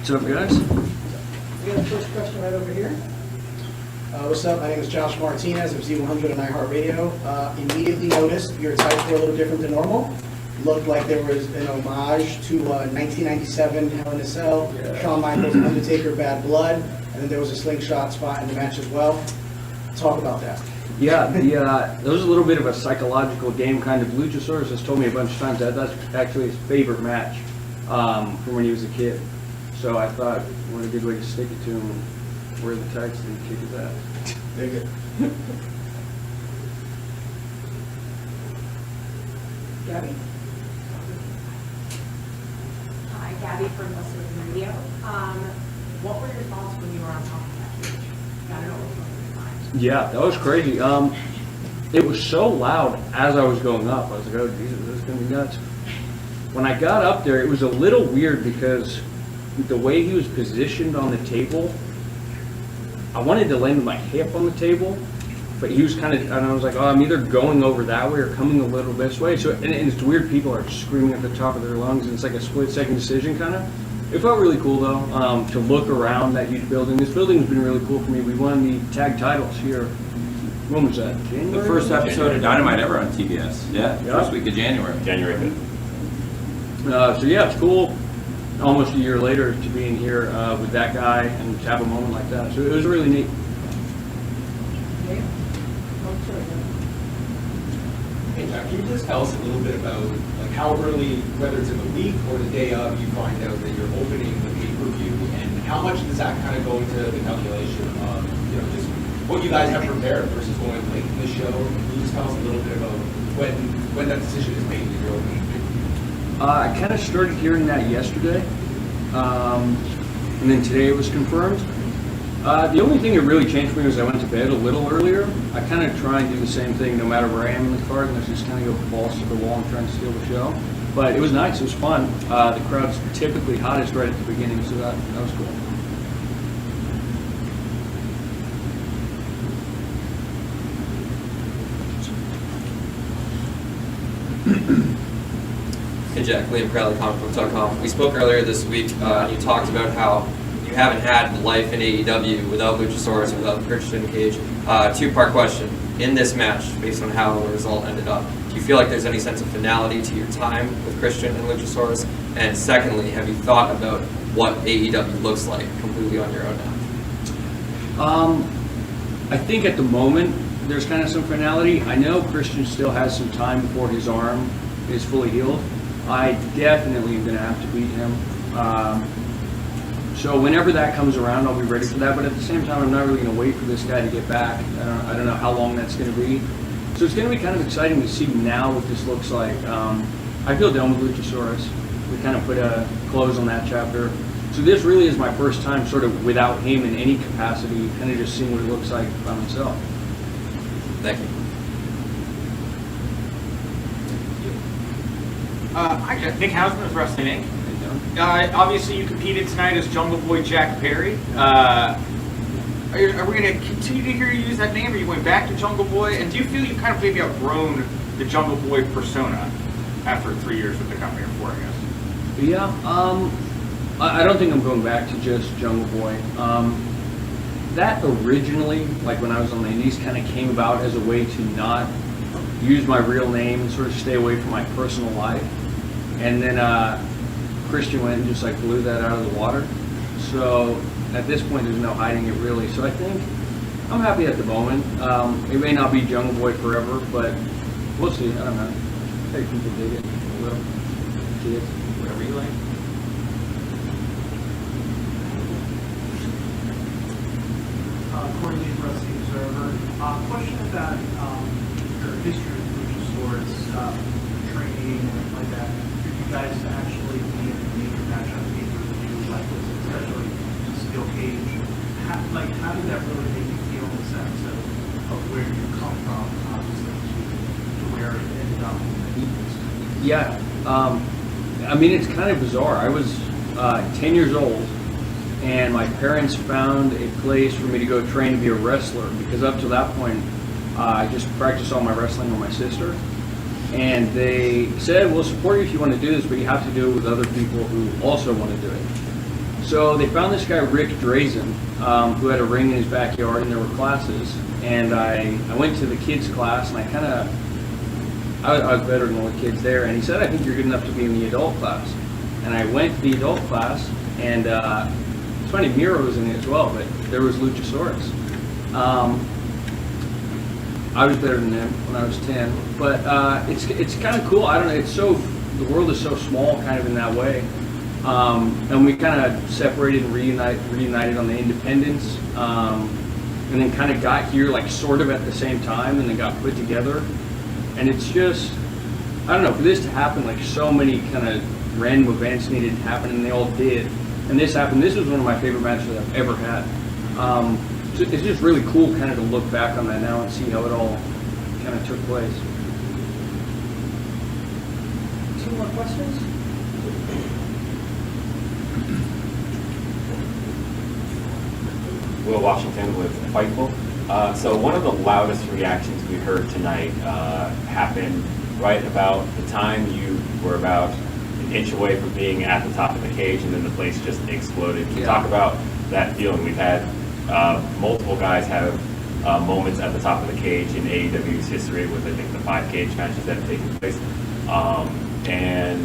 What's up, guys? We got the first question right over here. What's up? My name is Josh Martinez of Z100 on iHeartRadio. Immediately noticed your tights were a little different than normal. Looked like there was an homage to 1997 Hell in a Cell, Shawn Michaels, Undertaker, Bad Blood, and then there was a slingshot spot in the match as well. Talk about that. Yeah, there was a little bit of a psychological game kind of. Luchasaurus has told me a bunch of times that that's actually his favorite match from when he was a kid. So I thought, what a good way to stick it to him and wear the tights and kick his ass. Very good. Gabby. Hi, Gabby from Listening Radio. What were your thoughts when you were on top of that stage? Got it over your mind. Yeah, that was crazy. It was so loud as I was going up. I was like, oh, Jesus, this is going to be nuts. When I got up there, it was a little weird because the way he was positioned on the table, I wanted to land my hip on the table, but he was kind of, and I was like, oh, I'm either going over that way or coming a little this way. So, and it's weird, people are screaming at the top of their lungs, and it's like a split-second decision, kind of. It felt really cool, though, to look around that huge building. This building's been really cool for me. We won the tag titles here. When was that? January? The first episode of Dynamite ever on TBS. Yeah, first week of January. January 5th. So, yeah, it's cool. Almost a year later to be in here with that guy and to have a moment like that. So it was really neat. Hey Jack, can you just tell us a little bit about like how early, whether it's in the week or the day of, you find out that you're opening the pay-per-view, and how much does that kind of go into the calculation of, you know, just what you guys have prepared versus going late in the show? Can you just tell us a little bit about when that decision is made that you're opening? I kind of started hearing that yesterday, and then today it was confirmed. The only thing that really changed for me was I went to bed a little earlier. I kind of try and do the same thing no matter where I am in the card, unless just kind of go balls to the wall and try and steal the show. But it was nice, it was fun. The crowd's typically hottest right at the beginning, so that was cool. Hey Jack, Liam Crowley, comicbook.com. We spoke earlier this week, and you talked about how you haven't had life in AEW without Luchasaurus, without Christian Cage. Two-part question. In this match, based on how the result ended up, do you feel like there's any sense of finality to your time with Christian and Luchasaurus? And secondly, have you thought about what AEW looks like completely on your own now? I think at the moment there's kind of some finality. I know Christian still has some time before his arm is fully healed. I definitely am going to have to beat him. So whenever that comes around, I'll be ready for that. But at the same time, I'm not really going to wait for this guy to get back. I don't know how long that's going to be. So it's going to be kind of exciting to see now what this looks like. I feel done with Luchasaurus. We kind of put a close on that chapter. So this really is my first time sort of without him in any capacity, kind of just seeing what it looks like by myself. Thank you. Hi, Nick Hausman with Wrestling Inc. Obviously, you competed tonight as Jungle Boy Jack Perry. Are we going to continue to hear you use that name, or are you going back to Jungle Boy? And do you feel you kind of maybe outgrown the Jungle Boy persona after 3 years with the company, or 4, I guess? Yeah, I don't think I'm going back to just Jungle Boy. That originally, like when I was on the Indies, kind of came about as a way to not use my real name and sort of stay away from my personal life. And then Christian went and just like blew that out of the water. So at this point, there's no hiding it really. So I think I'm happy at the moment. It may not be Jungle Boy forever, but we'll see. I don't know. Hey, people dig it. Well, see it. Whatever you like. Corey Lee, Wrestling Observer. Question about your history with Luchasaurus, training and things like that. For you guys to actually be in a major match on pay-per-view like this, especially Steel Cage, how did that really make you feel in the sense of where you come from, obviously, to where it ended up? Yeah. I mean, it's kind of bizarre. I was 10 years old, and my parents found a place for me to go train to be a wrestler, because up to that point, I just practiced all my wrestling with my sister. And they said, we'll support you if you want to do this, but you have to do it with other people who also want to do it. So they found this guy, Rick Drazen, who had a ring in his backyard, and there were classes. And I went to the kids' class, and I was better than all the kids there. And he said, I think you're good enough to be in the adult class. And I went to the adult class, and it's funny, Miro was in it as well, but there was Luchasaurus. I was better than him when I was 10, but it's kind of cool. I don't know. The world is so small, kind of in that way, and we kind of separated and reunited on the independents, and then kind of got here like sort of at the same time, and then got put together. And it's just, I don't know, for this to happen, like so many kind of random events needed to happen, and they all did. And this happened. This was one of my favorite matches that I've ever had. So it's just really cool kind of to look back on that now and see how it all kind of took place. 2 more questions? Will Washington with Fightful. So one of the loudest reactions we heard tonight happened right about the time you were about an inch away from being at the top of the cage, and then the place just exploded. Can you talk about that feeling? We've had multiple guys have moments at the top of the cage in AEW's history with, I think, the 5 cage matches that have taken place. And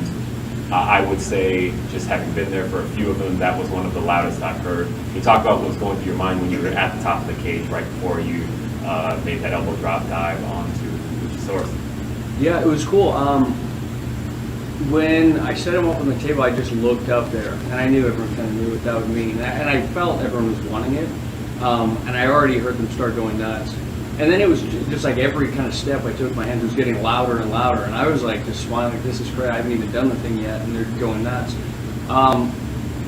I would say, just having been there for a few of them, that was one of the loudest I've heard. Can you talk about what was going through your mind when you were at the top of the cage right before you made that elbow drop dive onto Luchasaurus? Yeah, it was cool. When I set him up on the table, I just looked up there, and I knew everyone kind of knew what that would mean. And I felt everyone was wanting it, and I already heard them start going nuts. And then it was just like every kind of step I took, my hands was getting louder and louder, and I was like just smiling, like, this is great, I haven't even done the thing yet, and they're going nuts.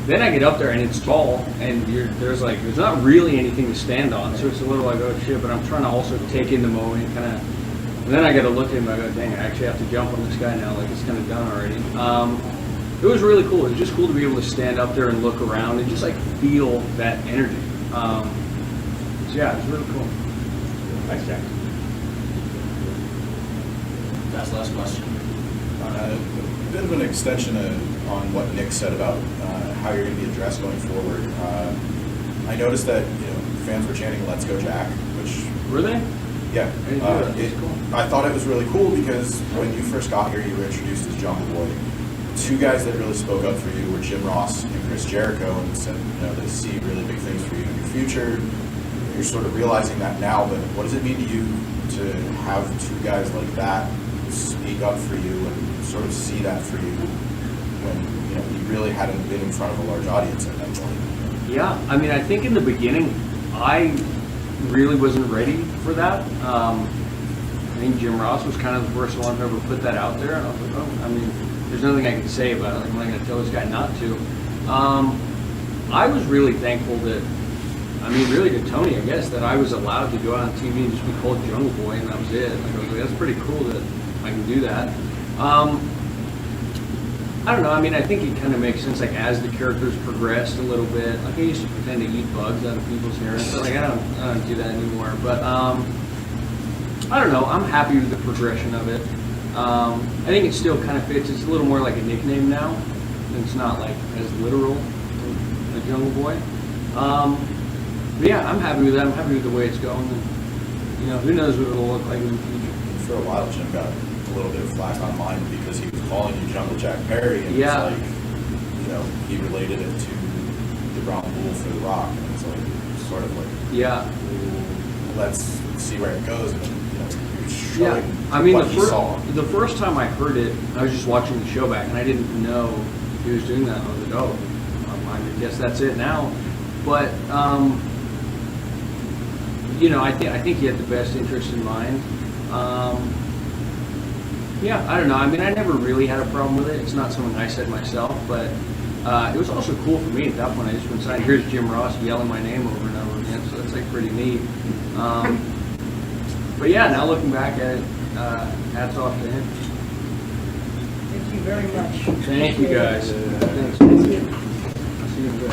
Then I get up there, and it's tall, and there's not really anything to stand on, so it's a little like, oh shit, but I'm trying to also take in the moment, kind of, and then I got to look at him, I go, dang, I actually have to jump on this guy now, like it's kind of done already. It was really cool. It was just cool to be able to stand up there and look around and just like feel that energy. So yeah, it was really cool. Thanks, Jack. That's the last question. A bit of an extension on what Nick said about how you're going to be addressed going forward. I noticed that fans were chanting "Let's go, Jack," which Were they? yeah, I didn't know that. Cool. I thought it was really cool because when you first got here, you were introduced as Jungle Boy. 2 guys that really spoke up for you were Jim Ross and Chris Jericho, and said they see really big things for you in your future. You're sort of realizing that now, but what does it mean to you to have 2 guys like that speak up for you and sort of see that for you when you really hadn't been in front of a large audience at that point? Yeah, I mean, I think in the beginning, I really wasn't ready for that. I think Jim Ross was kind of the first one to ever put that out there, and I was like, oh, I mean, there's nothing I can say about it. Like, I'm not going to tell this guy not to. I was really thankful that, really to Tony, I guess, that I was allowed to go out on TV and just be called Jungle Boy, and that was it. Like, I was like, that's pretty cool that I can do that. I don't know, I think it kind of makes sense, like, as the characters progressed a little bit. Like, I used to pretend to eat bugs out of people's hair, and so, like, I don't do that anymore. But, I don't know, I'm happy with the progression of it. I think it still kind of fits. It's a little more like a nickname now. It's not, like, as literal as a Jungle Boy. But yeah, I'm happy with that. I'm happy with the way it's going. And, who knows what it'll look like in the future. For a while, Jim got a little bit of flack online because he was calling you Jungle Jack Perry, and Yeah. it's like, he related it to the Brown Bull for The Rock, and it's like, sort of like, Yeah. let's see where it goes, and you're showing Yeah. what he saw. The first time I heard it, I was just watching the show back, and I didn't know he was doing that. I was like, oh, I guess that's it now. But, I think he had the best interest in mind. Yeah, I don't know. I never really had a problem with it. It's not something I said myself, but it was also cool for me at that point. I just went inside, here's Jim Ross yelling my name over and over again, so that's like pretty neat. But yeah, now looking back at it, hats off to him. Thank you very much. Thank you guys. Thanks. Thank you. I'll see you in a bit.